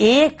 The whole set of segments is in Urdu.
1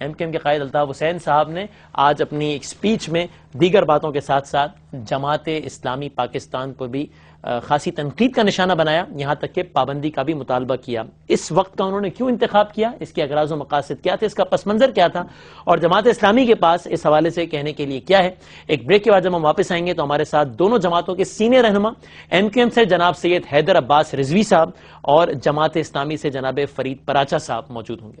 ایم کیو ایم کے قائد الطاف حسین صاحب نے آج اپنی ایک سپیچ میں دیگر باتوں کے ساتھ ساتھ جماعت اسلامی پاکستان پر بھی خاصی تنقید کا نشانہ بنایا، یہاں تک کہ پابندی کا بھی مطالبہ کیا۔ اس وقت کا انہوں نے کیوں انتخاب کیا، اس کے اغراض و مقاصد کیا تھے، اس کا پس منظر کیا تھا، اور جماعت اسلامی کے پاس اس حوالے سے کہنے کے لیے کیا ہے۔ ایک بریک کے بعد جب ہم واپس آئیں گے تو ہمارے ساتھ دونوں جماعتوں کے سینئر رہنما ایم کیو ایم سے جناب سید حیدر عباس رضوی صاحب اور جماعت اسلامی سے جناب فرید پراچا صاحب موجود ہوں گے۔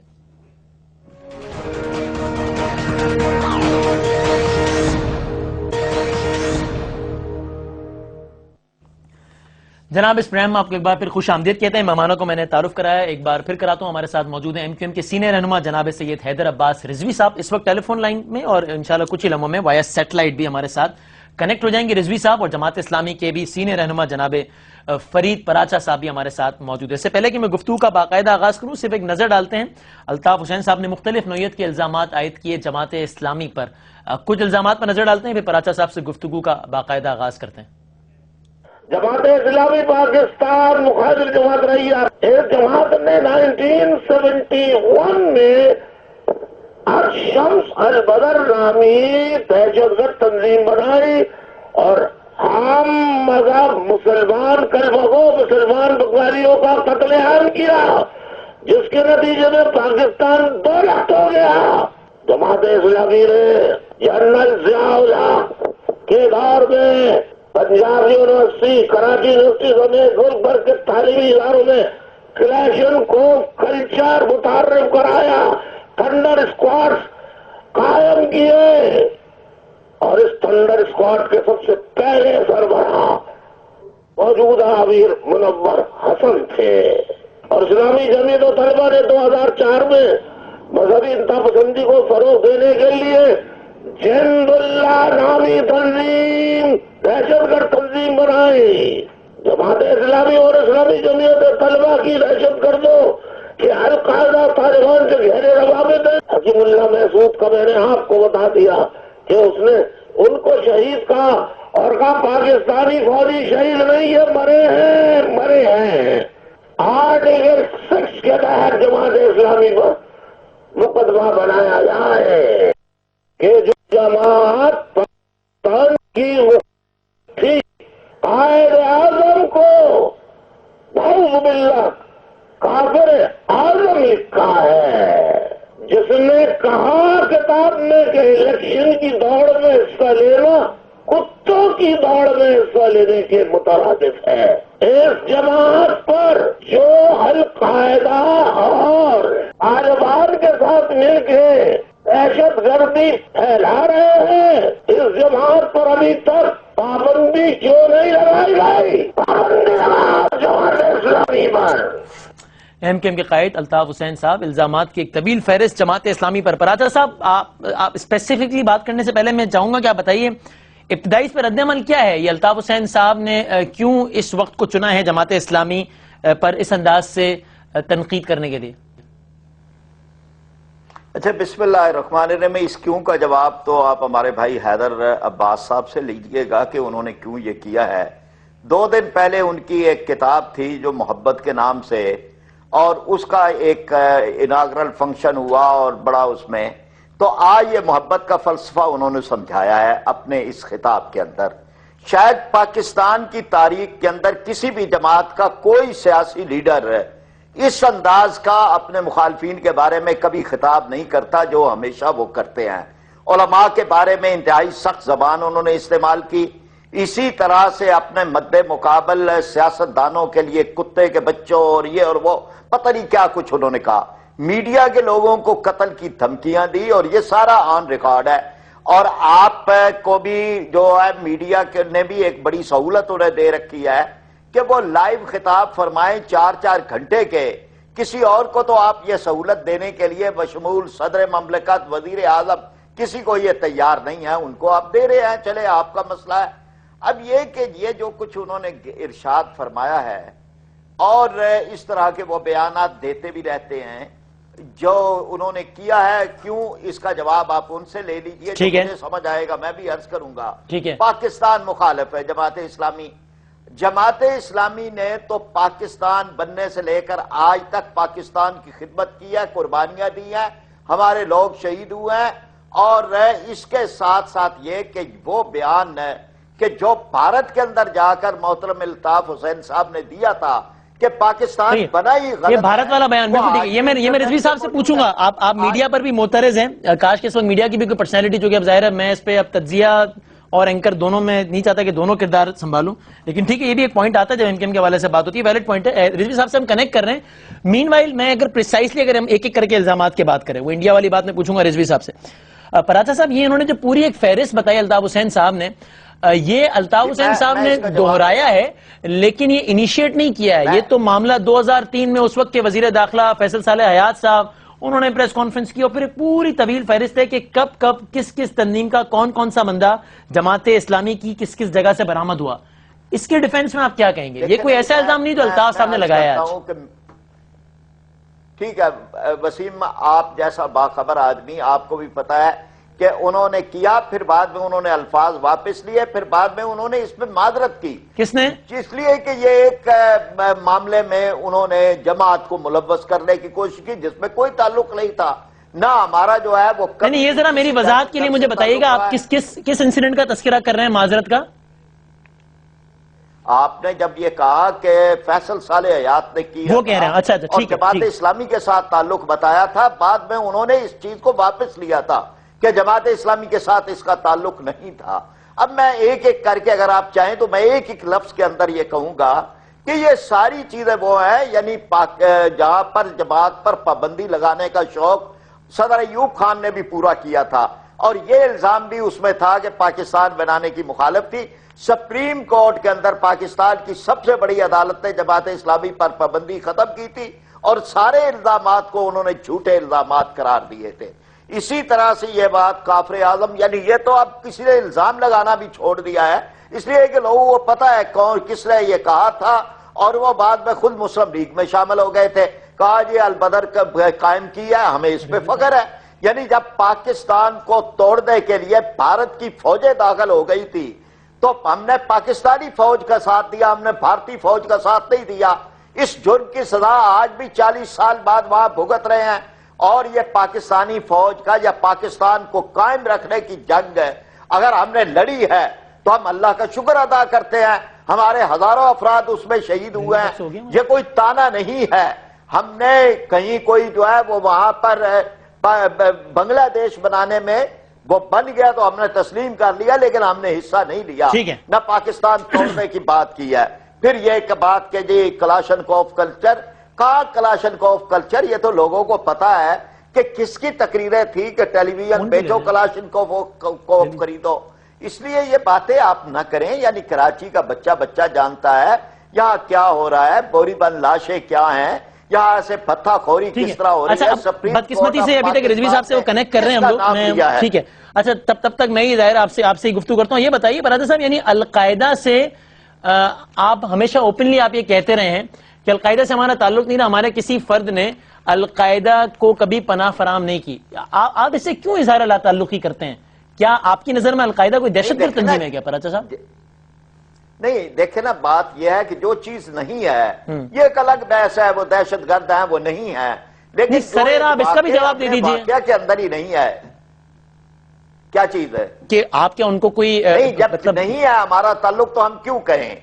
جناب اس پروگرام میں آپ کو ایک بار پھر خوش آمدید کہتے ہیں۔ مہمانوں کو میں نے تعارف کرایا، ایک بار پھر کراتا ہوں۔ ہمارے ساتھ موجود ہیں ایم کیو ایم کے سینئر رہنما جناب سید حیدر عباس رضوی صاحب، اس وقت ٹیلی فون لائن میں، اور انشاءاللہ کچھ ہی لمحوں میں وائس سیٹلائٹ بھی ہمارے ساتھ کنیکٹ ہو جائیں گے رضوی صاحب، اور جماعت اسلامی کے بھی سینئر رہنما جناب فرید پراچا صاحب بھی ہمارے ساتھ موجود ہے۔ اس سے پہلے کہ میں گفتگو کا باقاعدہ آغاز کروں، صرف ایک نظر ڈالتے ہیں۔ الطاف حسین صاحب نے مختلف نوعیت کے الزامات عائد کیے جماعت اسلامی پر، کچھ الزامات پر نظر ڈالتے ہیں، پھر پراچا صاحب سے گفتگو کا باقاعدہ آغاز کرتے ہیں۔ جماعت اسلامی پاکستان مخالف جماعت رہی ہے۔ اس جماعت نے 1971 میں الشمس البدر نامی دہشت گرد تنظیم بنائی اور عام مذہب مسلمان کلمہ گو مسلمان بغاریوں کا قتل عام کیا، جس کے نتیجے میں پاکستان 2 لاکھ ہو گیا۔ جماعت اسلامی نے جنرل ضیاء الحق کے دور میں پنجاب یونیورسٹی، کراچی یونیورسٹی سمیت ملک بھر کے تعلیمی اداروں میں کلیشن کو کلچر متعارف کرایا، تھنڈر اسکواڈ قائم کیے، اور اس تھنڈر اسکواڈ کے سب سے پہلے سربراہ موجودہ امیر منور حسن تھے، اور اسلامی جمعیت و طلبہ نے 2004 میں مذہبی انتہا پسندی کو فروغ دینے کے لیے جند اللہ نامی تنظیم، دہشت گرد تنظیم بنائی۔ جماعت اسلامی اور اسلامی جمعیت طلبہ کی دہشت گردوں کہ القاعدہ طالبان کے گہرے روابط ہیں۔ حکیم اللہ محسود کا میں نے آپ کو بتا دیا کہ اس نے ان کو شہید کہا، اور کہا پاکستانی فوجی شہید نہیں ہے، مرے ہیں۔ آرٹیکل 6 کے تحت جماعت اسلامی پر مقدمہ بنایا جائے کہ جو جماعت پاکستان کی تھی، قائد اعظم کو نعوذ باللہ کافر اعظم لکھا ہے، جس نے کہا کتاب میں کہ الیکشن کی دوڑ میں حصہ لینا کتوں کی دوڑ میں حصہ لینے کے مترادف ہے۔ اس جماعت پر جو القاعدہ اور طالبان کے ساتھ مل کے دہشت گردی پھیلا رہے ہیں، اس جماعت پر ابھی تک پابندی کیوں نہیں لگائی گئی؟ پابندی لگاؤ جماعت اسلامی پر۔ ایم کیو ایم کے قائد الطاف حسین صاحب، الزامات کی ایک طویل فہرست جماعت اسلامی پر۔ پراچا صاحب آپ اسپیسیفکلی بات کرنے سے پہلے میں چاہوں گا کہ آپ بتائیے ابتدائی اس پر رد عمل کیا ہے؟ یہ الطاف حسین صاحب نے کیوں اس وقت کو چنا ہے جماعت اسلامی پر اس انداز سے تنقید کرنے کے لیے؟ اچھا، بسم اللہ الرحمن الرحیم۔ اس کیوں کا جواب تو آپ ہمارے بھائی حیدر عباس صاحب سے لیجئے گا کہ انہوں نے کیوں یہ کیا ہے۔ 2 دن پہلے ان کی ایک کتاب تھی جو محبت کے نام سے، اور اس کا ایک اناگرل فنکشن ہوا اور بڑا اس میں، تو آج یہ محبت کا فلسفہ انہوں نے سمجھایا ہے اپنے اس خطاب کے اندر۔ شاید پاکستان کی تاریخ کے اندر کسی بھی جماعت کا کوئی سیاسی لیڈر اس انداز کا اپنے مخالفین کے بارے میں کبھی خطاب نہیں کرتا جو ہمیشہ وہ کرتے ہیں۔ علماء کے بارے میں انتہائی سخت زبان انہوں نے استعمال کی، اسی طرح سے اپنے مد مقابل سیاستدانوں کے لیے کتے کے بچوں اور یہ اور وہ پتہ نہیں کیا کچھ انہوں نے کہا، میڈیا کے لوگوں کو قتل کی دھمکیاں دی، اور یہ سارا آن ریکارڈ ہے۔ اور آپ کو بھی جو ہے میڈیا نے بھی ایک بڑی سہولت انہیں دے رکھی ہے کہ وہ لائیو خطاب فرمائیں 4 گھنٹے کے۔ کسی اور کو تو آپ یہ سہولت دینے کے لیے بشمول صدر مملکت، وزیر اعظم، کسی کو یہ تیار نہیں ہے، ان کو آپ دے رہے ہیں، چلے آپ کا مسئلہ ہے۔ اب یہ کہ یہ جو کچھ انہوں نے ارشاد فرمایا ہے اور اس طرح کے وہ بیانات دیتے بھی رہتے ہیں جو انہوں نے کیا ہے، کیوں اس کا جواب آپ ان سے لے لیجئے، مجھے سمجھ آئے گا، میں بھی عرض کروں گا۔ پاکستان مخالف ہے جماعت اسلامی۔ جماعت اسلامی نے تو پاکستان بننے سے لے کر آج تک پاکستان کی خدمت کی ہے، قربانیاں دی ہیں، ہمارے لوگ شہید ہوئے ہیں، اور اس کے ساتھ ساتھ یہ کہ وہ بیان ہے کہ جو بھارت کے اندر جا کر محترم الطاف حسین صاحب نے دیا تھا کہ پاکستان بنا ہی غلط، یہ بھارت والا بیان بالکل ٹھیک ہے، یہ میں رضوی صاحب سے پوچھوں گا، آپ میڈیا پر بھی معترض ہیں، کاش کہ اس وقت میڈیا کی بھی کوئی پرسنالٹی، جو کہ اب ظاہر ہے میں اس پہ اب تجزیہ اور اینکر دونوں میں نہیں چاہتا کہ دونوں کردار سنبھالوں، لیکن ٹھیک ہے، یہ بھی ایک پوائنٹ آتا ہے جب ایم کے ایم کے حوالے سے بات ہوتی ہے، ویلڈ پوائنٹ ہے، رضوی صاحب سے ہم کنیکٹ کر رہے ہیں۔ مین وائل میں اگر پریسائسلی اگر ہم ایک ایک کر کے الزامات کی بات کریں، وہ انڈیا والی بات میں پوچھوں گا رضوی صاحب سے۔ پراچا صاحب، یہ انہوں نے جو پوری ایک فہرست بتائی الطاف حسین صاحب نے، یہ الطاف حسین صاحب نے دہرایا ہے لیکن یہ انیشیٹ نہیں کیا ہے، یہ تو معاملہ 2003 میں اس وقت کے وزیر داخلہ فیصل صالح حیات صاحب، انہوں نے پریس کانفرنس کی اور پھر ایک پوری طویل فہرست ہے کہ کب کب کس کس تنظیم کا کون سا بندہ جماعت اسلامی کی کس کس جگہ سے برآمد ہوا۔ اس کے ڈیفنس میں آپ کیا کہیں گے؟ یہ کوئی ایسا الزام نہیں جو الطاف صاحب نے لگایا ہے۔ ٹھیک ہے وسیم، آپ جیسا باخبر آدمی، آپ کو بھی پتا ہے کہ انہوں نے کیا، پھر بعد میں انہوں نے الفاظ واپس لیے، پھر بعد میں انہوں نے اس میں معذرت کی۔ کس نے؟ اس لیے کہ یہ ایک معاملے میں انہوں نے جماعت کو ملوث کرنے کی کوشش کی جس میں کوئی تعلق نہیں تھا، نہ ہمارا جو ہے وہ نہیں، یہ ذرا میری وضاحت کے لیے مجھے بتائیے گا، آپ کس انسیڈنٹ کا تذکرہ کر رہے ہیں معذرت کا؟ آپ نے جب یہ کہا کہ فیصل صالح حیات نے کی، وہ کہہ رہے ہیں، اچھا ٹھیک ہے، اور جماعت اسلامی کے ساتھ تعلق بتایا تھا، بعد میں انہوں نے اس چیز کو واپس لیا تھا کہ جماعت اسلامی کے ساتھ اس کا تعلق نہیں تھا۔ اب میں ایک ایک کر کے اگر آپ چاہیں تو میں ایک ایک لفظ کے اندر یہ کہوں گا کہ یہ ساری چیزیں وہ ہیں، یعنی جہاں پر جماعت پر پابندی لگانے کا شوق صدر ایوب خان نے بھی پورا کیا تھا، اور یہ الزام بھی اس میں تھا کہ پاکستان بنانے کی مخالف تھی۔ سپریم کورٹ کے اندر پاکستان کی سب سے بڑی عدالت نے جماعت اسلامی پر پابندی ختم کی تھی، اور سارے الزامات کو انہوں نے جھوٹے الزامات قرار دیے تھے۔ اسی طرح سے یہ بات کافر اعظم، یعنی یہ تو اب کسی نے الزام لگانا بھی چھوڑ دیا ہے، اس لیے کہ لوگوں کو پتا ہے کون کس نے یہ کہا تھا، اور وہ بعد میں خود مسلم لیگ میں شامل ہو گئے تھے، کہا یہ البدر کا قائم کیا ہے، ہمیں اس پہ فخر ہے۔ یعنی جب پاکستان کو توڑنے کے لیے بھارت کی فوجیں داخل ہو گئی تھی تو ہم نے پاکستانی فوج کا ساتھ دیا، ہم نے بھارتی فوج کا ساتھ نہیں دیا۔ اس جرم کی سزا آج بھی 40 سال بعد وہاں بھگت رہے ہیں، اور یہ پاکستانی فوج کا یا پاکستان کو قائم رکھنے کی جنگ ہے۔ اگر ہم نے لڑی ہے تو ہم اللہ کا شکر ادا کرتے ہیں، ہمارے ہزاروں افراد اس میں شہید ہوئے ہیں، یہ کوئی تانا نہیں ہے۔ ہم نے کہیں کوئی جو ہے وہ وہاں پر بنگلہ دیش بنانے میں وہ بن گیا تو ہم نے تسلیم کر لیا، لیکن ہم نے حصہ نہیں لیا، نہ پاکستان توڑنے کی بات کی ہے۔ پھر یہ ایک بات کہ جی کلاشنکوف کلچر، کہا کلاشنکوف کلچر، یہ تو لوگوں کو پتا ہے کہ کس کی تقریریں تھی کہ ٹیلی ویژن بیچو کلاشنکوف خریدو، اس لیے یہ باتیں آپ نہ کریں۔ یعنی کراچی کا بچہ جانتا ہے یہاں کیا ہو رہا ہے، بوری بند لاشیں کیا ہیں، یہاں سے پتھا خوری کس طرح ہو رہی ہے۔ بدقسمتی سے ابھی تک رضوی صاحب سے وہ کنیکٹ کر رہے ہیں ہم لوگ، ٹھیک ہے۔ اچھا تب تک میں ہی ظاہر آپ سے گفتگو کرتا ہوں۔ یہ بتائیے برادر صاحب، یعنی القاعدہ سے آپ ہمیشہ اوپنلی آپ یہ کہتے رہے ہیں کہ القاعدہ سے ہمارا تعلق نہیں رہا، ہمارے کسی فرد نے القاعدہ کو کبھی پناہ فراہم نہیں کی، آپ اس سے کیوں اظہار لا تعلقی کرتے ہیں؟ کیا آپ کی نظر میں القاعدہ کوئی دہشت گرد تنظیم ہے کیا پراچا صاحب؟ نہیں، دیکھیں نا، بات یہ ہے کہ جو چیز نہیں ہے یہ ایک الگ بحث ہے، وہ دہشت گرد ہے وہ نہیں ہے، لیکن سرے آپ اس کا بھی جواب دے دیجئے، واقعہ کے اندر ہی نہیں ہے۔ کیا چیز ہے کہ آپ کیا ان کو کوئی نہیں، جب نہیں ہے ہمارا تعلق تو ہم کیوں کہیں؟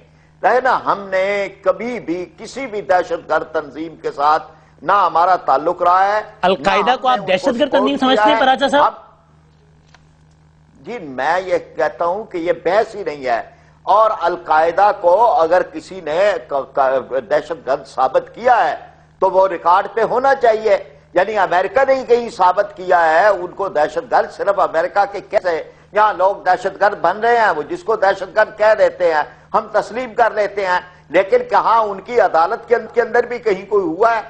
رہے نا، ہم نے کبھی بھی کسی بھی دہشت گرد تنظیم کے ساتھ نہ ہمارا تعلق رہا ہے۔ القاعدہ کو آپ دہشت گرد تنظیم سمجھتے ہیں پراچا صاحب؟ جی میں یہ کہتا ہوں کہ یہ بحث ہی نہیں ہے، اور القاعدہ کو اگر کسی نے دہشت گرد ثابت کیا ہے تو وہ ریکارڈ پہ ہونا چاہیے۔ یعنی امریکہ نے ہی کہیں ثابت کیا ہے ان کو دہشت گرد، صرف امریکہ کے کیسے یہاں لوگ دہشت گرد بن رہے ہیں، وہ جس کو دہشت گرد کہہ دیتے ہیں ہم تسلیم کر لیتے ہیں، لیکن کہاں ان کی عدالت کے اندر بھی کہیں کوئی ہوا ہے؟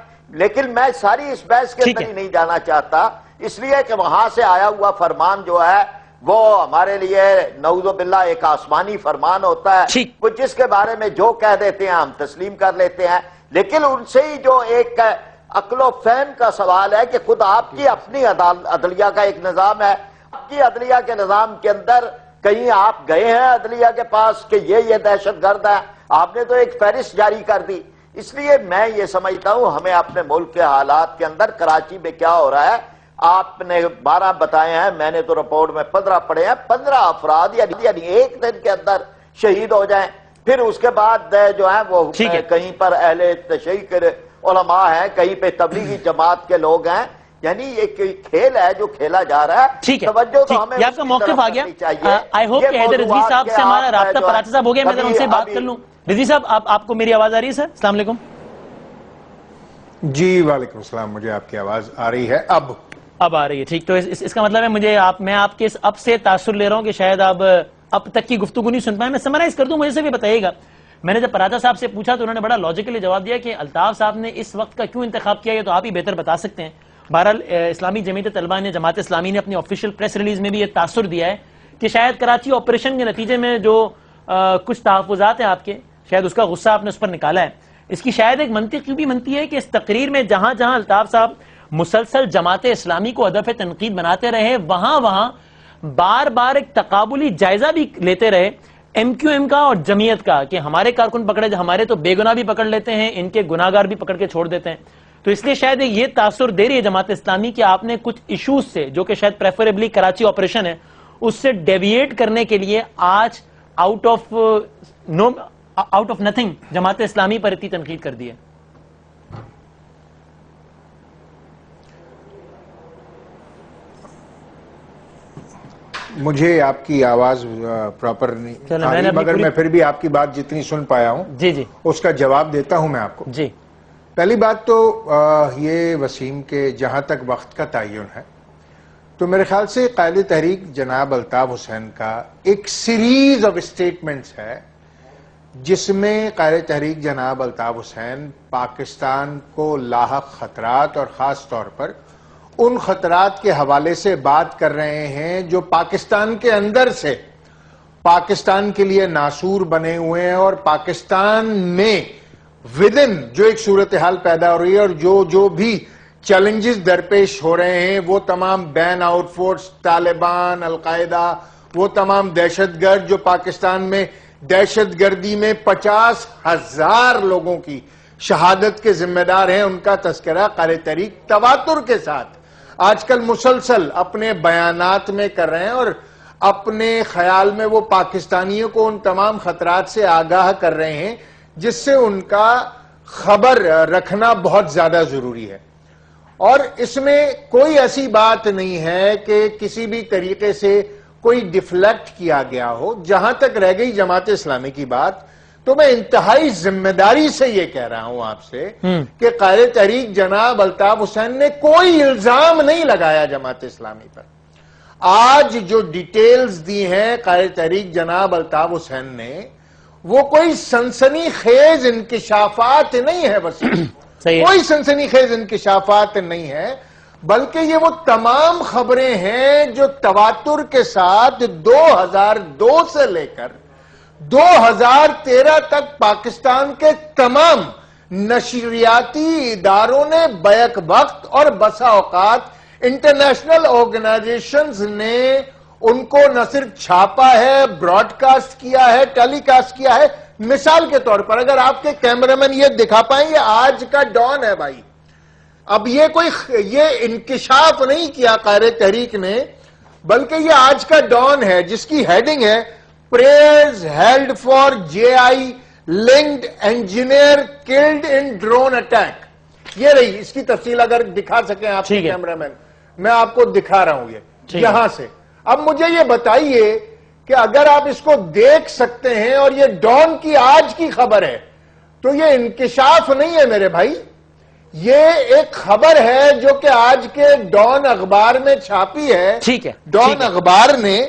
لیکن میں ساری اس بحث کے اندر ہی نہیں جانا چاہتا، اس لیے کہ وہاں سے آیا ہوا فرمان جو ہے وہ ہمارے لیے نعوذ باللہ ایک آسمانی فرمان ہوتا ہے، وہ جس کے بارے میں جو کہہ دیتے ہیں ہم تسلیم کر لیتے ہیں۔ لیکن ان سے ہی جو ایک عقل و فہم کا سوال ہے کہ خود آپ کی اپنی عدلیہ کا ایک نظام ہے، آپ کی عدلیہ کے نظام کے اندر کہیں آپ گئے ہیں عدلیہ کے پاس کہ یہ دہشت گرد ہے؟ آپ نے تو ایک فہرست جاری کر دی۔ اس لیے میں یہ سمجھتا ہوں ہمیں اپنے ملک کے حالات کے اندر کراچی میں کیا ہو رہا ہے آپ نے 12 بتائے ہیں، میں نے تو رپورٹ میں 15 پڑھے ہیں. 15 افراد یعنی ایک دن کے اندر شہید ہو جائیں. پھر اس کے بعد جو ہے وہ کہیں پر اہل تشیع کے علماء ہیں، کہیں پہ تبلیغی جماعت کے لوگ ہیں. یعنی یہ کھیل ہے جو کھیلا جا رہا ہے. توجہ تو ہمیں یہ آپ کا موقف آ گیا. آئی ہوپ کہ حیدر رضوی صاحب سے ہمارا رابطہ پراچہ صاحب ہو گیا. میں ذرا ان سے بات کر لوں. رضوی صاحب آپ کو میری آواز آ رہی ہے؟ سر السلام علیکم. جی وعلیکم السلام. مجھے آپ کی آواز آ رہی ہے اب آ رہی ہے. ٹھیک. تو اس کا مطلب ہے میں آپ کے اس اب سے تاثر لے رہا ہوں کہ شاید آپ اب تک کی گفتگو نہیں سن پائے. میں سمرائز کر دوں، مجھے سے بھی بتائیے گا. میں نے جب پراچہ صاحب سے پوچھا تو انہوں نے بڑا لاجیکلی جواب دیا کہ الطاف صاحب نے اس وقت کا کیوں انتخاب کیا، یہ تو آپ ہی بہتر بتا سکتے ہیں. بہرحال اسلامی جمعیت طلبہ نے، جماعت اسلامی نے اپنی آفیشیل پریس ریلیز میں بھی یہ تاثر دیا ہے کہ شاید کراچی آپریشن کے نتیجے میں جو کچھ تحفظات ہیں آپ کے، شاید اس کا غصہ آپ نے اس پر نکالا ہے. اس کی شاید ایک منطق بھی بنتی ہے کہ اس تقریر میں جہاں جہاں الطاف صاحب مسلسل جماعت اسلامی کو ہدف تنقید بناتے رہے، وہاں بار بار ایک تقابلی جائزہ بھی لیتے رہے ایم کیو ایم کا اور جمعیت کا کہ ہمارے کارکن پکڑے، ہمارے تو بے گناہ بھی پکڑ لیتے ہیں، ان کے گناہگار بھی پکڑ کے چھوڑ دیتے ہیں. تو اس لیے شاید یہ تاثر دے رہی ہے جماعت اسلامی کہ آپ نے کچھ ایشوز سے، جو کہ شاید پریفریبلی کراچی آپریشن ہے، اس سے ڈیویٹ کرنے کے لیے آج out of nothing Jamaat Islami پر اتنی تنقید کر دی ہے. مجھے آپ کی آواز پراپر نہیں آ رہی، مگر میں پھر بھی آپ کی بات جتنی سن پایا ہوں جی اس کا جواب دیتا ہوں میں آپ کو. جی پہلی بات تو یہ وسیم کے جہاں تک وقت کا تعین ہے تو میرے خیال سے قائد تحریک جناب الطاف حسین کا ایک سیریز آف اسٹیٹمنٹس ہے جس میں قائد تحریک جناب الطاف حسین پاکستان کو لاحق خطرات اور خاص طور پر ان خطرات کے حوالے سے بات کر رہے ہیں جو پاکستان کے اندر سے پاکستان کے لیے ناسور بنے ہوئے ہیں، اور پاکستان میں ودن جو ایک صورتحال پیدا ہو رہی ہے اور جو بھی چیلنجز درپیش ہو رہے ہیں، وہ تمام بین آؤٹ فورس، طالبان، القاعدہ، وہ تمام دہشت گرد جو پاکستان میں دہشت گردی میں 50,000 لوگوں کی شہادت کے ذمہ دار ہیں، ان کا تذکرہ قائد تحریک تواتر کے ساتھ آج کل مسلسل اپنے بیانات میں کر رہے ہیں، اور اپنے خیال میں وہ پاکستانیوں کو ان تمام خطرات سے آگاہ کر رہے ہیں جس سے ان کا خبر رکھنا بہت زیادہ ضروری ہے. اور اس میں کوئی ایسی بات نہیں ہے کہ کسی بھی طریقے سے کوئی ڈیفلیکٹ کیا گیا ہو. جہاں تک رہ گئی جماعت اسلامی کی بات، تو میں انتہائی ذمہ داری سے یہ کہہ رہا ہوں آپ سے کہ قائد تحریک جناب الطاف حسین نے کوئی الزام نہیں لگایا جماعت اسلامی پر. آج جو ڈیٹیلز دی ہیں قائد تحریک جناب الطاف حسین نے، وہ کوئی سنسنی خیز انکشافات نہیں ہے، بس کوئی سنسنی خیز انکشافات نہیں ہے، بلکہ یہ وہ تمام خبریں ہیں جو تواتر کے ساتھ 2002 سے لے کر 2013 تک پاکستان کے تمام نشریاتی اداروں نے بیک وقت اور بسا اوقات انٹرنیشنل آرگنائزیشنز نے ان کو نہ صرف چھاپا ہے، براڈ کاسٹ کیا ہے، ٹیلی کاسٹ کیا ہے. مثال کے طور پر اگر آپ کے کیمرامین یہ دکھا پائیں، یہ آج کا ڈان ہے بھائی. اب یہ انکشاف نہیں کیا قائد تحریک نے، بلکہ یہ آج کا ڈان ہے جس کی ہیڈنگ ہے prayers held for JI linked engineer killed in drone attack. یہ رہی اس کی تفصیل، اگر دکھا سکیں آپ کے کیمرامین. میں آپ کو دکھا رہا ہوں یہ یہاں سے. اب مجھے یہ بتائیے کہ اگر آپ اس کو دیکھ سکتے ہیں اور یہ ڈان کی آج کی خبر ہے تو یہ انکشاف نہیں ہے میرے بھائی، یہ ایک خبر ہے جو کہ آج کے ڈان اخبار میں چھاپی ہے ڈان اخبار نے،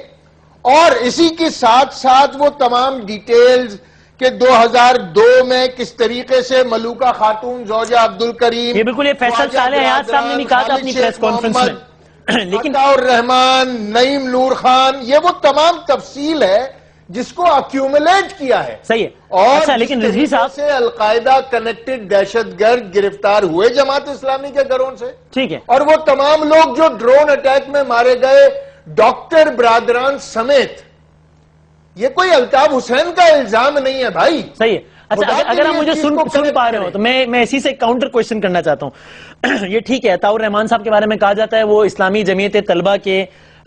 اور اسی کے ساتھ ساتھ وہ تمام ڈیٹیلز کہ 2002 میں کس طریقے سے ملوکہ خاتون زوجہ عبد الکریم، یہ بالکل یہ فیصل صالح حیات صاحب نے بھی کہا تھا اپنی پریس کانفرنس میں، لیکن عطا الرحمان، نعیم نور خان، یہ وہ تمام تفصیل ہے جس کو ایکیومولیٹ کیا ہے. صحیح ہے. اور لیکن رضوی صاحب سے القاعدہ کنیکٹڈ دہشت گرد گرفتار ہوئے جماعت اسلامی کے گھروں سے، ٹھیک ہے، اور وہ تمام لوگ جو ڈرون اٹیک میں مارے گئے ڈاکٹر برادران سمیت، یہ کوئی الطاف حسین کا الزام نہیں ہے بھائی. صحیح ہے. اچھا اگر آپ مجھے سن پا رہے ہو تو میں اسی سے کاؤنٹر کوشچن کرنا چاہتا ہوں. یہ ٹھیک ہے، عطاء الرحمان صاحب کے بارے میں کہا جاتا ہے وہ اسلامی جمعیت طلبہ کے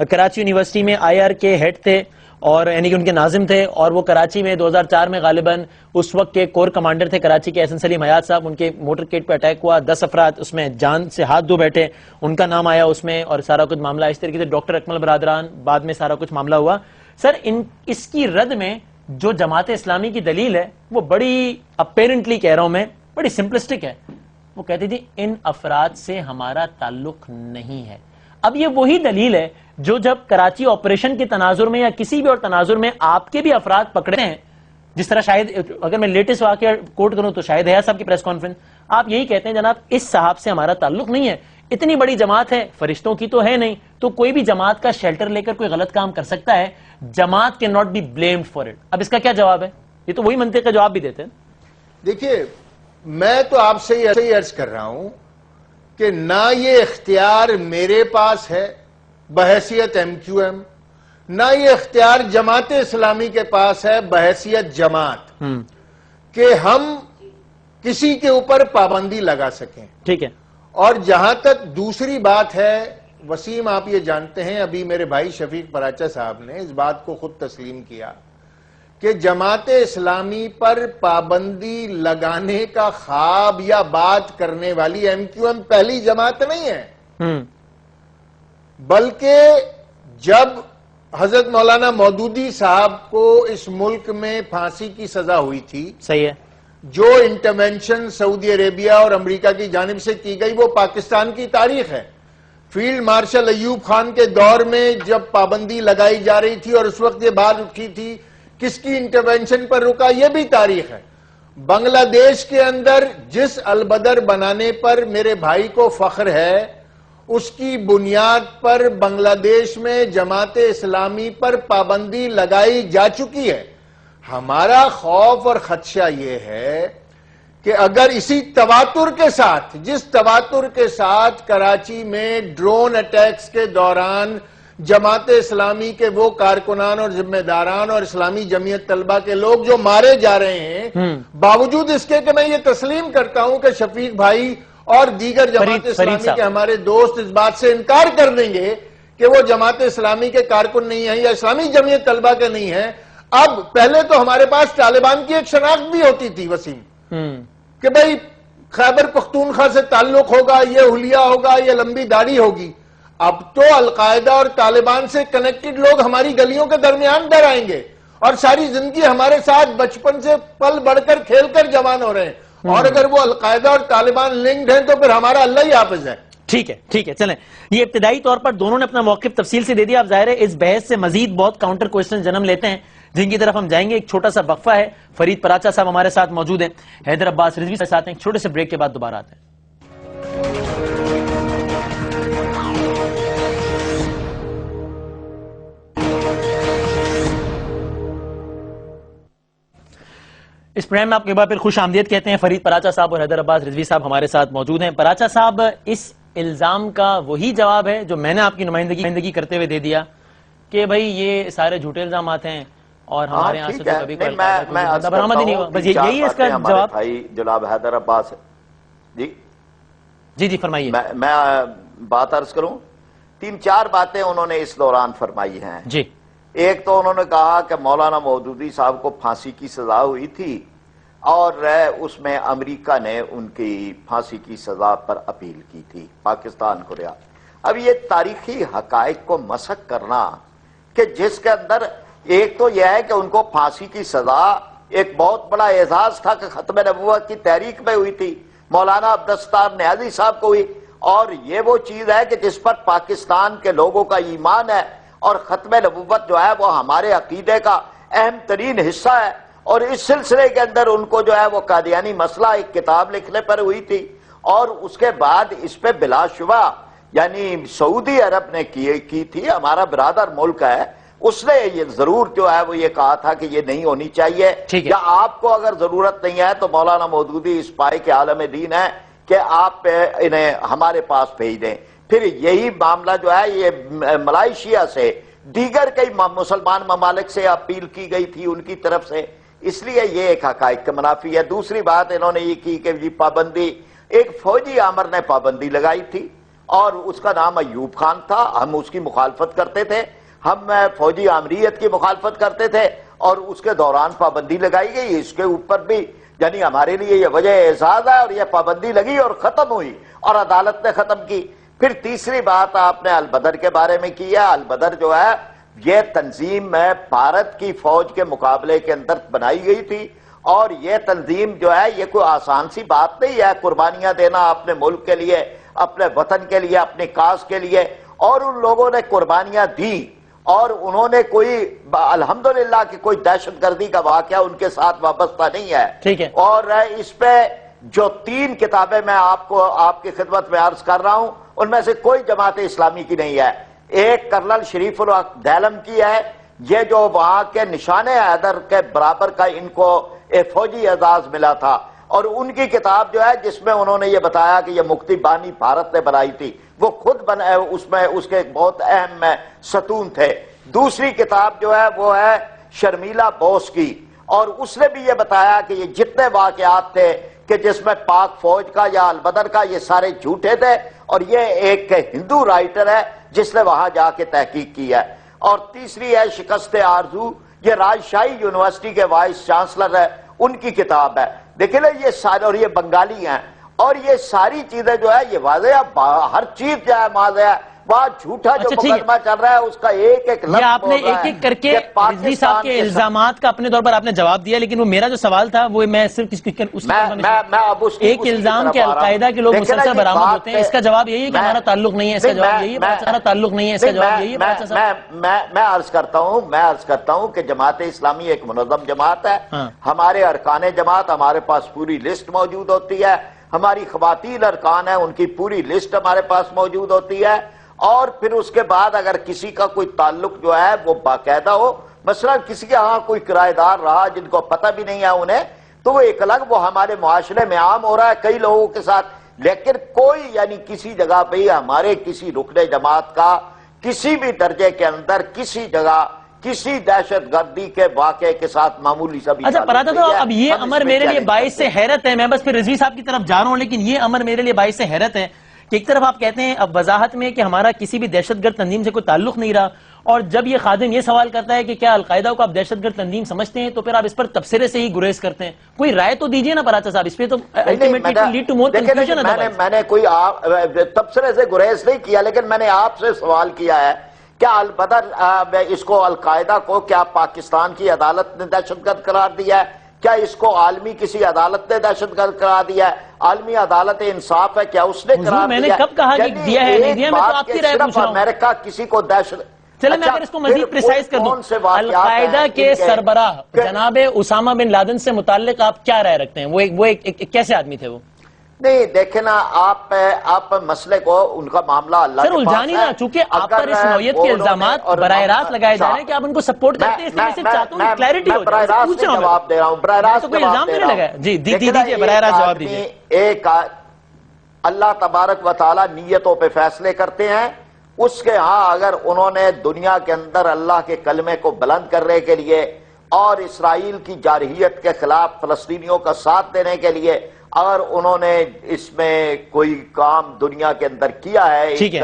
کراچی یونیورسٹی میں IR کے ہیڈ تھے، اور یعنی کہ ان کے ناظم تھے، اور وہ کراچی میں 2004 میں غالباً اس وقت کے کور کمانڈر تھے کراچی کے احسن سلیم حیات صاحب. ان کے موٹر کیٹ پہ اٹیک ہوا، 10 افراد اس میں جان سے ہاتھ دھو بیٹھے، ان کا نام آیا اس میں، اور سارا کچھ معاملہ اس طریقے سے ڈاکٹر اکمل برادران بعد میں سارا کچھ معاملہ ہوا. سر اس کی رد میں جو جماعت اسلامی کی دلیل ہے وہ بڑی اپیرنٹلی کہہ رہا ہوں میں، بڑی سمپلسٹک ہے. وہ کہتی تھی ان افراد سے ہمارا تعلق نہیں ہے. اب یہ وہی دلیل ہے جو جب کراچی آپریشن کے تناظر میں یا کسی بھی اور تناظر میں آپ کے بھی افراد پکڑے ہیں، جس طرح شاید اگر میں لیٹسٹ واقعہ کوٹ کروں تو شاہد حیات صاحب کی پریس کانفرنس، آپ یہی کہتے ہیں جناب اس صاحب سے ہمارا تعلق نہیں ہے. اتنی بڑی جماعت ہے، فرشتوں کی تو ہے نہیں، تو کوئی بھی جماعت کا شیلٹر لے کر کوئی غلط کام کر سکتا ہے. جماعت کے not be blamed for it. اب اس کا کیا جواب ہے؟ یہ تو وہی منطق کا جواب بھی دیتے ہیں. دیکھیے میں تو آپ سے یہ عرض کر رہا ہوں کہ نہ یہ اختیار میرے پاس ہے بحیثیت MQM، نہ یہ اختیار جماعت اسلامی کے پاس ہے بحیثیت جماعت کہ ہم کسی کے اوپر پابندی لگا سکیں. ٹھیک ہے. اور جہاں تک دوسری بات ہے وسیم، آپ یہ جانتے ہیں ابھی میرے بھائی شفیق پراچا صاحب نے اس بات کو خود تسلیم کیا کہ جماعت اسلامی پر پابندی لگانے کا خواب یا بات کرنے والی MQM پہلی جماعت نہیں ہے، بلکہ جب حضرت مولانا مودودی صاحب کو اس ملک میں پھانسی کی سزا ہوئی تھی، صحیح ہے، جو انٹرونشن سعودی عربیہ اور امریکہ کی جانب سے کی گئی وہ پاکستان کی تاریخ ہے. فیلڈ مارشل ایوب خان کے دور میں جب پابندی لگائی جا رہی تھی اور اس وقت یہ بات اٹھی تھی کس کی انٹرونشن پر رکا، یہ بھی تاریخ ہے. بنگلہ دیش کے اندر جس البدر بنانے پر میرے بھائی کو فخر ہے اس کی بنیاد پر بنگلہ دیش میں جماعت اسلامی پر پابندی لگائی جا چکی ہے. ہمارا خوف اور خدشہ یہ ہے کہ اگر اسی تواتر کے ساتھ، جس تواتر کے ساتھ کراچی میں ڈرون اٹیکس کے دوران جماعت اسلامی کے وہ کارکنان اور ذمہ داران اور اسلامی جمعیت طلبہ کے لوگ جو مارے جا رہے ہیں، باوجود اس کے کہ میں یہ تسلیم کرتا ہوں کہ شفیق بھائی اور دیگر جماعت اسلامی کے ہمارے دوست اس بات سے انکار کر دیں گے کہ وہ جماعت اسلامی کے کارکن نہیں ہیں یا اسلامی جمعیت طلبہ کے نہیں ہیں. اب پہلے تو ہمارے پاس طالبان کی ایک شناخت بھی ہوتی تھی وسیم کہ بھئی خیبر پختونخوا سے تعلق ہوگا، یہ حلیہ ہوگا، یہ لمبی داڑھی ہوگی. اب تو القاعدہ اور طالبان سے کنیکٹڈ لوگ ہماری گلیوں کے درمیان ڈر آئیں گے اور ساری زندگی ہمارے ساتھ بچپن سے پل بڑھ کر کھیل کر جوان ہو رہے ہیں، اور اگر وہ القاعدہ اور طالبان لنکڈ ہیں تو پھر ہمارا اللہ ہی حافظ ہے. ٹھیک ہے، ٹھیک ہے، چلیں. یہ ابتدائی طور پر دونوں نے اپنا موقف تفصیل سے دے دیا. اب ظاہر ہے اس بحث سے مزید بہت کاؤنٹر کوئسچن جنم لیتے ہیں جن کی طرف ہم جائیں گے. ایک چھوٹا سا وقفہ ہے. فرید پراچا صاحب ہمارے ساتھ موجود ہیں، حیدر عباس رضوی کے ساتھ ہیں. ایک چھوٹے سے بریک کے بعد دوبارہ آتے ہیں. اس پروگرام میں آپ کے بعد پھر خوش آمدید کہتے ہیں. فرید پراچا صاحب اور حیدر عباس رضوی صاحب ہمارے ساتھ موجود ہیں. پراچا صاحب، اس الزام کا وہی جواب ہے جو میں نے آپ کی نمائندگی کرتے ہوئے دے دیا کہ بھئی یہ سارے جھوٹے الزامات ہیں اور ہمارے یہاں سے تو کبھی کوئی بندہ برآمد ہی نہیں ہوا. بس یہی ہے اس کا جواب. بھائی جناب حیدر عباس جی فرمائیے. میں بات عرض کروں. 3-4 باتیں انہوں نے اس دوران فرمائی ہیں. جی. ایک تو انہوں نے کہا کہ مولانا مودودی صاحب کو پھانسی کی سزا ہوئی تھی اور اس میں امریکہ نے ان کی پھانسی کی سزا پر اپیل کی تھی پاکستان کو رہا. اب یہ تاریخی حقائق کو مسخ کرنا کہ جس کے اندر ایک تو یہ ہے کہ ان کو پھانسی کی سزا ایک بہت بڑا اعزاز تھا کہ ختم نبوت کی تحریک میں ہوئی تھی، مولانا عبدالستار نیازی صاحب کو ہوئی، اور یہ وہ چیز ہے کہ جس پر پاکستان کے لوگوں کا ایمان ہے، اور ختم نبوت جو ہے وہ ہمارے عقیدے کا اہم ترین حصہ ہے. اور اس سلسلے کے اندر ان کو جو ہے وہ قادیانی مسئلہ ایک کتاب لکھنے پر ہوئی تھی، اور اس کے بعد اس پہ بلا شبہ یعنی سعودی عرب نے کی تھی، ہمارا برادر ملک ہے، اس نے یہ ضرور جو ہے وہ یہ کہا تھا کہ یہ نہیں ہونی چاہیے، یا آپ کو اگر ضرورت نہیں ہے تو مولانا مودودی اس پائے کے عالم دین ہے کہ آپ انہیں ہمارے پاس بھیج دیں. پھر یہی معاملہ جو ہے یہ ملائیشیا سے دیگر کئی مسلمان ممالک سے اپیل کی گئی تھی ان کی طرف سے، اس لیے یہ ایک حقائق کا منافی ہے. دوسری بات انہوں نے یہ کی کہ یہ پابندی ایک فوجی آمر نے پابندی لگائی تھی اور اس کا نام ایوب خان تھا. ہم اس کی مخالفت کرتے تھے, ہم فوجی آمریت کی مخالفت کرتے تھے اور اس کے دوران پابندی لگائی گئی. اس کے اوپر بھی یعنی ہمارے لیے یہ وجہ اعزاز ہے اور یہ پابندی لگی اور ختم ہوئی اور عدالت نے ختم کی. پھر تیسری بات آپ نے البدر کے بارے میں کی ہے. البدر جو ہے یہ تنظیم بھارت کی فوج کے مقابلے کے اندر بنائی گئی تھی اور یہ تنظیم جو ہے یہ کوئی آسان سی بات نہیں ہے. قربانیاں دینا اپنے ملک کے لیے, اپنے وطن کے لیے, اپنی کاز کے لیے, اور ان لوگوں نے قربانیاں دی اور انہوں نے کوئی الحمدللہ کہ کوئی دہشت گردی کا واقعہ ان کے ساتھ وابستہ نہیں ہے. ٹھیک ہے. اور اس پہ جو 3 کتابیں میں آپ کی خدمت میں عرض کر رہا ہوں ان میں سے کوئی جماعت اسلامی کی نہیں ہے. ایک کرنل شریف الحق دیلم کی ہے, یہ جو وہاں کے نشان حیدر کے برابر کا ان کو ایک فوجی اعزاز ملا تھا, اور ان کی کتاب جو ہے جس میں انہوں نے یہ بتایا کہ یہ مکتی بانی بھارت نے بنائی تھی, وہ خود اس میں اس کے بہت اہم ستون تھے. دوسری کتاب جو ہے وہ ہے شرمیلا بوس کی, اور اس نے بھی یہ بتایا کہ یہ جتنے واقعات تھے کہ جس میں پاک فوج کا یا البدر کا یہ سارے جھوٹے تھے, اور یہ ایک ہندو رائٹر ہے جس نے وہاں جا کے تحقیق کی ہے. اور تیسری ہے شکست آرزو, یہ راجشاہی یونیورسٹی کے وائس چانسلر ہے, ان کی کتاب ہے. دیکھیں نا یہ سارے, اور یہ بنگالی ہیں, اور یہ ساری چیزیں جو ہے یہ واضح ہے, ہر چیز جو ہے واضح ہے. وہاں جھوٹا جو مقدمہ چل رہا ہے اس کا ایک ایک لفظ یہ آپ نے ایک ایک کر کے رضوی صاحب کے الزامات کا اپنے طور پر آپ نے جواب دیا, لیکن وہ میرا جو سوال تھا وہ میں صرف ایک الزام کے القاعدہ کے لوگ مسلسل برآمد ہوتے ہیں, اس کا جواب یہی ہے کہ ہمارا تعلق نہیں ہے, اس کا جواب یہی ہے ہمارا تعلق نہیں ہے, اس کا جواب یہی ہے. میں عرض کرتا ہوں کہ جماعت اسلامی ایک منظم جماعت ہے. ہمارے ارکان جماعت, ہمارے پاس پوری لسٹ موجود ہوتی ہے, ہماری خواتین ارکان ہیں ان کی پوری لسٹ ہمارے پاس موجود ہوتی ہے. اور پھر اس کے بعد اگر کسی کا کوئی تعلق جو ہے وہ باقاعدہ ہو, مثلا کسی کے ہاں کوئی کرایہ دار رہا جن کو پتہ بھی نہیں ہے انہیں, تو وہ ایک الگ, وہ ہمارے معاشرے میں عام ہو رہا ہے کئی لوگوں کے ساتھ. لیکن کوئی یعنی کسی جگہ پہ ہمارے کسی رکن جماعت کا کسی بھی درجے کے اندر کسی جگہ کسی دہشت گردی کے واقعے کے ساتھ معمولی سا بھی. اچھا پراتا تو اب یہ امر میرے لیے باعث سے حیرت ہے, میں بس پھر رضوی صاحب کی طرف جا رہا ہوں, لیکن یہ امر میرے لیے باعث سے حیرت ہے کہ ایک طرف آپ کہتے ہیں اب وضاحت میں کہ ہمارا کسی بھی دہشت گرد تنظیم سے کوئی تعلق نہیں رہا, اور جب یہ خادم یہ سوال کرتا ہے کہ کیا القاعدہ کو آپ دہشت گرد تنظیم سمجھتے ہیں تو پھر آپ اس پر تبصرے سے ہی گریز کرتے ہیں. کوئی رائے تو دیجئے نا پراچا صاحب, اس پہ تو میں نے کوئی تبصرے سے گریز نہیں کیا, لیکن میں نے آپ سے سوال کیا ہے کیا البدر اس کو القاعدہ کو کیا پاکستان کی عدالت نے دہشت گرد قرار دیا ہے, کیا اس کو عالمی کسی عدالت نے دہشت گرد قرار دیا ہے, عالمی عدالت انصاف ہے کیا اس نے قرار دیا؟ میں نے کب کہا کہ دیا ہے نہیں دیا, میں تو آپ کی رائے پوچھ رہا ہوں. امریکہ کسی کو دہشت, چلے میں اگر اس کو مزید پریسائز کر دوں, القاعدہ کے سربراہ جناب اسامہ بن لادن سے متعلق آپ کیا رائے رکھتے ہیں, وہ ایک کیسے آدمی تھے وہ؟ نہیں دیکھیں نا آپ مسئلے کو ان کا معاملہ اللہ کے پاس ہے. سر الجھانی نا, چونکہ آپ پر اس نوعیت کے الزامات براہ راست لگائے جا رہے ہیں کہ آپ ان کو سپورٹ کرتے ہیں, اس لیے میں صرف چاہتا ہوں کہ کلیئرٹی ہو جائے, پوچھ رہا ہوں, جواب دے رہا ہوں, براہ راست کوئی الزام تو نہیں لگا. جی دیجئے براہ راست جواب دیجئے. ایک اللہ تبارک و تعالی نیتوں پہ فیصلے کرتے ہیں, اس کے ہاں اگر انہوں نے دنیا کے اندر اللہ کے کلمے کو بلند کرنے کے لیے اور اسرائیل کی جارحیت کے خلاف فلسطینیوں کا ساتھ دینے کے لیے اگر انہوں نے اس میں کوئی کام دنیا کے اندر کیا ہے, ایک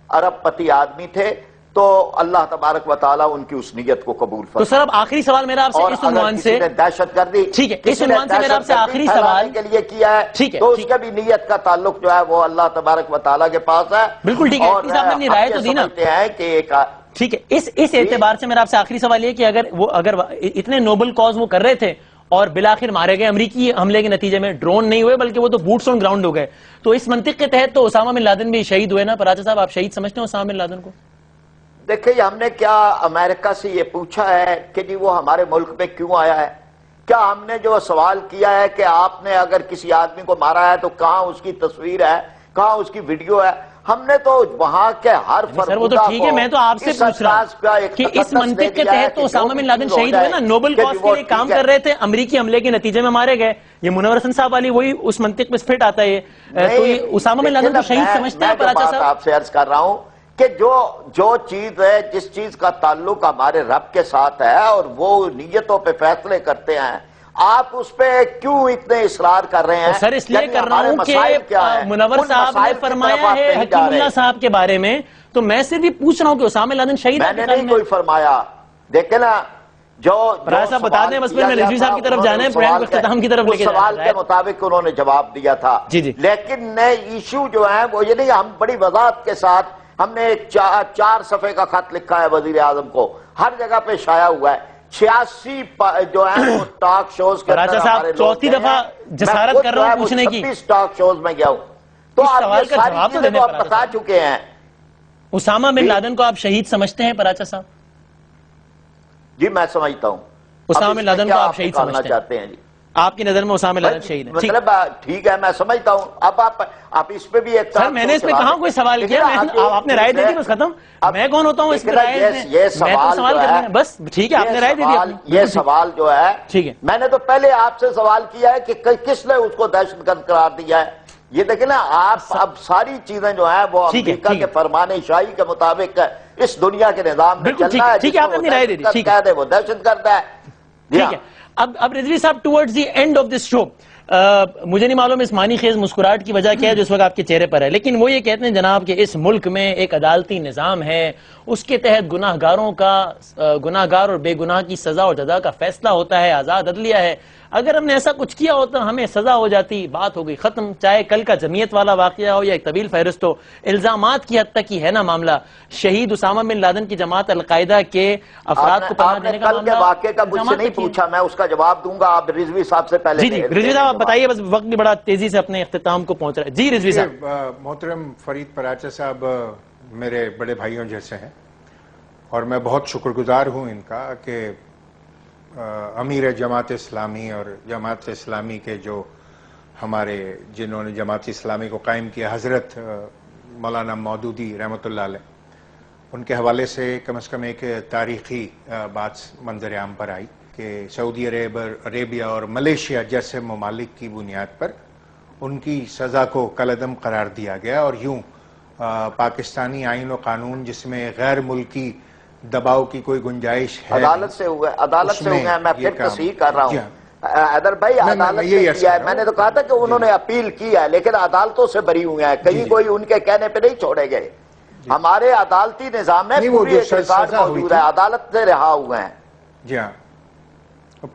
عرب پتی آدمی تھے, تو اللہ تبارک و تعالیٰ ان کی اس نیت کو قبول فرمائے. تو سر اب آخری سوال میرا آپ سے اس عنوان سے, دہشت گردی ٹھیک ہے, اس عنوان سے میرا آپ سے آخری سوال کے لیے کیا ہے, تو اس کا بھی نیت کا تعلق جو ہے وہ اللہ تبارک و تعالیٰ کے پاس ہے. بالکل ٹھیک ہے, اس آپ نے اپنی رائے تو دی نا. ٹھیک ہے, اس اعتبار سے میرا آپ سے آخری سوال یہ کہ اگر اتنے نوبل کاز وہ کر رہے تھے اور بالآخر مارے گئے امریکی حملے کے نتیجے میں, ڈرون نہیں ہوئے بلکہ وہ تو بوٹس آن گراؤنڈ ہو گئے, تو اس منطق کے تحت تو اسامہ بن لادن بھی شہید ہوئے نا پراچا صاحب, آپ شہید سمجھتے ہیں اسامہ بن لادن کو؟ دیکھیں ہم نے کیا امریکہ سے یہ پوچھا ہے کہ جی وہ ہمارے ملک میں کیوں آیا ہے, کیا ہم نے جو سوال کیا ہے کہ آپ نے اگر کسی آدمی کو مارا ہے تو کہاں اس کی تصویر ہے, کہاں اس کی ویڈیو ہے؟ ہم نے تو وہاں کے ہر سر وہ تو ٹھیک ہے, میں تو آپ سے پوچھ رہا ہوں کہ اس منطق کے تحت تو اسامہ بن لادن شہید ہوئے نا, نوبل کاز کے لیے کام کر رہے تھے, امریکی حملے کے نتیجے میں مارے گئے. یہ منور حسن صاحب والی وہی اس منطق میں فٹ آتا ہے, تو یہ اسامہ بن لادن کو شہید سمجھتے ہیں پراچا صاحب؟ آپ سے عرض کر رہا ہوں کہ جو چیز ہے, جس چیز کا تعلق ہمارے رب کے ساتھ ہے اور وہ نیتوں پہ فیصلے کرتے ہیں, آپ اس پہ کیوں اتنے اصرار کر رہے ہیں؟ سر اس لیے یعنی کر رہا ہمارے ہوں مسائل کیا کہ ہیں؟ منور ان صاحب نے مسائل کی فرمایا طرف آپ ہے نہیں حکیم جا رہے۔ اللہ صاحب کے بارے میں، تو میں صرف یہ پوچھ رہا ہوں کہ اسامہ بن لادن شہید میں نے نہیں کوئی فرمایا، دیکھیں نا جو فراز صاحب بتا دیں، بس پھر میں رضوی صاحب کی طرف جانا ہے، پروگرام کو اختتام کی طرف لے کے اس سوال جانا کے ہے۔ مطابق انہوں نے جواب دیا تھا، جی جی۔ لیکن نئے ایشو جو ہیں وہ یہ نہیں، ہم بڑی وضاحت کے ساتھ ہم نے ایک 4 صفحے کا خط لکھا ہے وزیر اعظم کو، ہر جگہ پہ شائع ہوا ہے، 86 جو ہیں وہ ٹاک شوز کے راجہ صاحب چوتھی دفعہ جسارت کر رہا ہوں پوچھنے کی، 26 ٹاک شوز میں گیا ہوں، تو اس آپ سوال یہ کا ساری جواب تو چیزیں دینے تو آپ پر بتا چکے ہیں۔ اسامہ بن لادن کو آپ شہید سمجھتے ہیں پراچا صاحب؟ جی میں سمجھتا ہوں۔ اسامہ بن لادن کو آپ شہید نکالنا سمجھتے چاہتے ہیں جی؟ آپ کی نظر میں اسامہ بن لادن شہید ہیں؟ ٹھیک مطلب ٹھیک ہے، میں سمجھتا ہوں، اب آپ اس پہ بھی ایک سر میں نے اس پہ کہاں کوئی سوال کیا، آپ نے رائے دے دی بس ختم، میں کون ہوتا ہوں اس پہ رائے دینے؟ یہ میں تو سوال کرنا ہے بس، ٹھیک ہے آپ نے رائے دے دی، یہ سوال جو ہے ٹھیک ہے، میں نے تو پہلے آپ سے سوال کیا ہے کہ کس نے اس کو دہشت گرد قرار دیا ہے؟ یہ دیکھیں نا آپ اب ساری چیزیں جو ہیں وہ امریکہ کے فرمان شاہی کے مطابق اس دنیا کے نظام میں چلنا ہے، ٹھیک ہے آپ نے اپنی رائے دے دی، ٹھیک ہے وہ دہشت گرد ہے۔ ٹھیک ہے، اب رضوی صاحب towards the end of this show مجھے نہیں معلوم اس معنی خیز مسکراہٹ کی وجہ کیا ہے جو اس وقت آپ کے چہرے پر ہے، لیکن وہ یہ کہتے ہیں جناب کہ اس ملک میں ایک عدالتی نظام ہے، اس کے تحت گناہگار اور بے گناہ کی سزا اور جزا کا فیصلہ ہوتا ہے، آزاد عدلیہ ہے، اگر ہم نے ایسا کچھ کیا ہوتا ہمیں سزا ہو جاتی، بات ہو گئی ختم، چاہے کل کا جمعیت والا واقعہ ہو یا ایک طویل فہرست ہو، الزامات کی حد تک ہی ہے نا معاملہ، شہید اسامہ بن لادن کی جماعت القاعدہ کے افراد کو پناہ دینے کا کل کے واقعے کا مجھ سے نہیں پوچھا، میں اس کا جواب دوں گا، آپ رضوی صاحب سے پہلے جی رضوی صاحب آپ بتائیے، بس وقت بھی بڑا تیزی سے اپنے اختتام کو پہنچ رہا ہے۔ جی رضوی صاحب۔ محترم فرید پراچا صاحب میرے بڑے بھائیوں جیسے ہیں اور میں بہت شکر گزار ہوں ان کا کہ امیر جماعت اسلامی اور جماعت اسلامی کے جو ہمارے جنہوں نے جماعت اسلامی کو قائم کیا حضرت مولانا مودودی رحمۃ اللہ علیہ، ان کے حوالے سے کم از کم ایک تاریخی بات منظر عام پر آئی کہ سعودی عربیہ اور ملیشیا جیسے ممالک کی بنیاد پر ان کی سزا کو کالعدم قرار دیا گیا، اور یوں پاکستانی آئین و قانون جس میں غیر ملکی دباؤ کی کوئی گنجائش ہے، عدالت سے ہوئے ہیں، میں پھر تصحیح کر رہا ہوں حیدر بھائی، عدالت سے کیا ہے، میں نے تو کہا تھا کہ انہوں نے اپیل کی ہے لیکن عدالتوں سے بری ہوئے ہیں، کہیں کوئی ان کے کہنے پہ نہیں چھوڑے گئے، ہمارے عدالتی نظام میں پوری ایک ریکارڈ موجود ہے، عدالت سے رہا ہوئے ہیں۔ جی ہاں،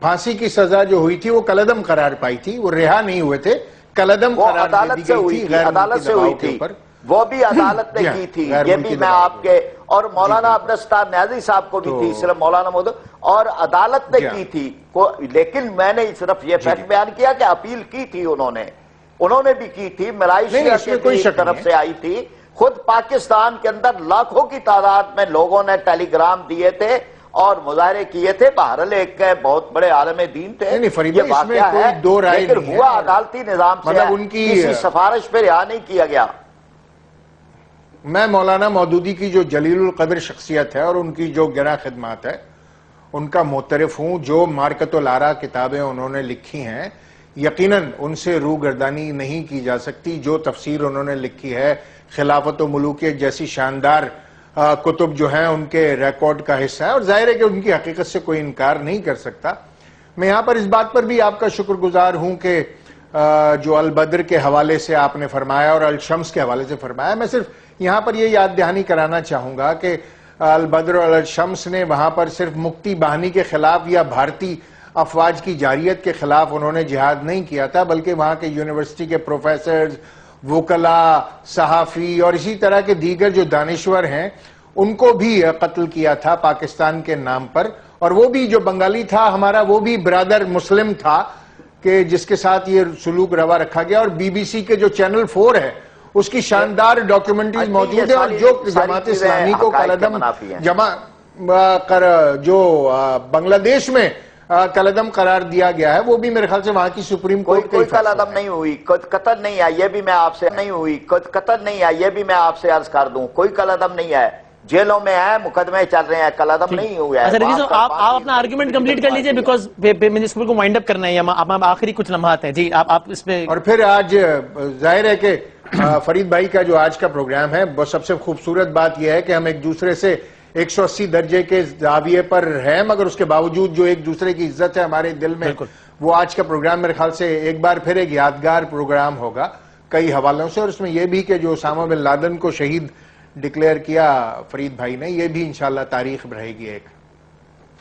پھانسی کی سزا جو ہوئی تھی وہ کالعدم قرار پائی تھی، وہ رہا نہیں ہوئے تھے، کالعدم قرار دے دی گئی تھی، عدالت سے ہوئی تھی، وہ بھی عدالت نے کی تھی، یہ بھی میں آپ کے اور مولانا عبدالستار نیازی صاحب کو بھی تھی، صرف مولانا مودود اور عدالت نے کی تھی، لیکن میں نے صرف یہ فیکٹ بیان کیا کہ اپیل کی تھی انہوں نے بھی کی تھی، ملائیشیا کی طرف سے آئی تھی، خود پاکستان کے اندر لاکھوں کی تعداد میں لوگوں نے ٹیلی گرام دیے تھے اور مظاہرے کیے تھے، بہرحال ایک بہت بڑے عالم دین تھے، یہ واقعہ ہے، لیکن ہوا عدالتی نظام سے ہے، کسی سفارش پہ رہا نہیں کیا گیا۔ میں مولانا مودودی کی جو جلیل القدر شخصیت ہے اور ان کی جو گراں خدمات ہے ان کا معترف ہوں، جو مارکت الآراء کتابیں انہوں نے لکھی ہیں یقیناً ان سے روگردانی نہیں کی جا سکتی، جو تفسیر انہوں نے لکھی ہے خلافت و ملوکیت جیسی شاندار کتب جو ہیں ان کے ریکارڈ کا حصہ ہے، اور ظاہر ہے کہ ان کی حقیقت سے کوئی انکار نہیں کر سکتا۔ میں یہاں پر اس بات پر بھی آپ کا شکر گزار ہوں کہ جو البدر کے حوالے سے آپ نے فرمایا اور الشمس کے حوالے سے فرمایا، میں صرف یہاں پر یہ یاد دہانی کرانا چاہوں گا کہ البدر اور الشمس نے وہاں پر صرف مکتی باہنی کے خلاف یا بھارتی افواج کی جارحیت کے خلاف انہوں نے جہاد نہیں کیا تھا، بلکہ وہاں کے یونیورسٹی کے پروفیسرز، وکلاء، صحافی اور اسی طرح کے دیگر جو دانشور ہیں ان کو بھی قتل کیا تھا پاکستان کے نام پر، اور وہ بھی جو بنگالی تھا ہمارا وہ بھی برادر مسلم تھا کہ جس کے ساتھ یہ سلوک روا رکھا گیا، اور بی بی سی کے جو چینل 4 ہے اس کی شاندار ڈاکیومنٹریز موجود ہیں، اور جو جماعت اسلامی کو کالعدم جو بنگلہ دیش میں کالعدم قرار دیا گیا ہے وہ بھی میرے خیال سے وہاں کی سپریم کورٹ کوئی کالعدم نہیں ہوئی، قتل نہیں ہے، یہ بھی میں آپ سے قتل نہیں ہے، یہ بھی میں آپ سے عرض کر دوں، کوئی کالعدم نہیں ہے، جیلوں میں ہے، مقدمے چل رہے ہیں، کالعدم نہیں ہوئے ہیں۔ آپ اپنا آرگیومنٹ کمپلیٹ کر لیجئے بیکاز مجھے کو وائنڈ اپ کرنا ہے، آخری کچھ لمحات ہیں۔ جی آپ اس پہ، اور پھر آج ظاہر ہے کہ فرید بھائی کا جو آج کا پروگرام ہے وہ سب سے خوبصورت بات یہ ہے کہ ہم ایک دوسرے سے 180 درجے کے زاویے پر ہے، مگر اس کے باوجود جو ایک دوسرے کی عزت ہے ہمارے دل میں، وہ آج کا پروگرام میرے خیال سے ایک بار پھر ایک یادگار پروگرام ہوگا کئی حوالوں سے، اور اس میں یہ بھی کہ جو اسامہ بن لادن کو شہید ڈکلیئر کیا فرید بھائی نے، یہ بھی انشاءاللہ تاریخ رہے گی ایک.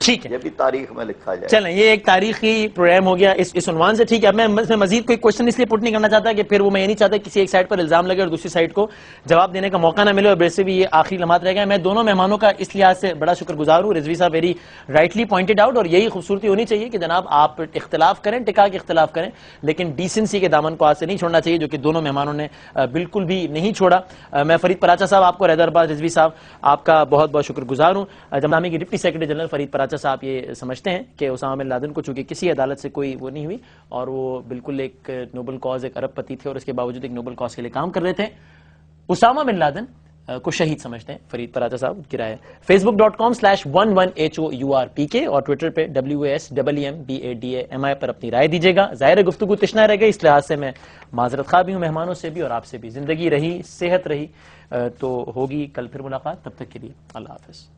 ٹھیک ہے، یہ بھی تاریخ میں لکھا جائے. چلیں یہ ایک تاریخی پروگرام ہو گیا اس عنوان سے. ٹھیک ہے، میں مزید کوئی کوشچن اس لیے پٹ نہیں کرنا چاہتا کہ پھر وہ میں یہ نہیں چاہتا کسی ایک سائڈ پر الزام لگے اور دوسری سائڈ کو جواب دینے کا موقع نہ ملے، اور ویسے بھی یہ آخری لمحات رہ گئے. میں دونوں مہمانوں کا اس لحاظ سے بڑا شکر گزار ہوں. رضوی صاحب ویری رائٹلی پوائنٹڈ آؤٹ، اور یہی خوبصورتی ہونی چاہیے کہ جناب آپ اختلاف کریں، ٹکا کے اختلاف کریں، لیکن ڈیسنسی کے دامن کو ہاتھ سے نہیں چھوڑنا چاہیے، جو کہ دونوں مہمانوں نے بالکل بھی نہیں چھوڑا. میں فرید پراچا صاحب آپ کو، حیدرآباد رضوی صاحب آپ کا بہت بہت شکر گزار ہوں. جماعت کی deputy secretary general Farid Paracha صاحب یہ سمجھتے ہیں کہ اسامہ بن لادن کو چونکہ کسی عدالت سے کوئی وہ نہیں ہوئی اور وہ بالکل ایک نوبل کاز، ایک ارب پتی تھے اور اس کے باوجود ایک نوبل کاز کے لیے کام کر رہے تھے، اسامہ بن لادن کو شہید سمجھتے ہیں فرید پراچا صاحب کی رائے. facebook.com/11HOURPK اور ٹویٹر پہ WASEMBADAMI پر اپنی رائے دیجیے گا. ظاہر گفتگو تشنا رہ گئی، اس لحاظ سے میں معذرت خواہ بھی ہوں مہمانوں سے بھی اور آپ سے بھی. زندگی رہی، صحت رہی تو ہوگی کل پھر ملاقات. تب تک کے لیے اللہ حافظ.